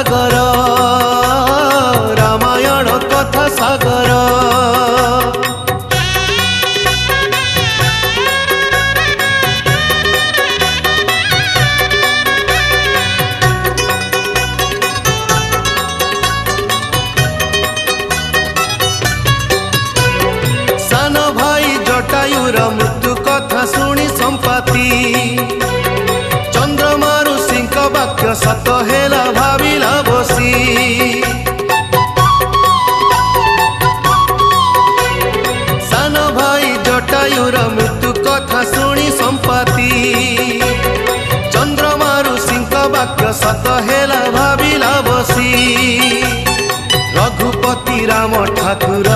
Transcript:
सागर रामायण कथा सागर सान भाई जटायुर मृत्यु कथा शुणी संपाति चंद्रमारु सिंह वाक्य सत हेला भाविला बसी सान भाई जटायुर मृत्यु कथा शुणी संपाति चंद्रमारु सिंह वाक्य सत हेला भाविला बसी रघुपति राम ठाकुर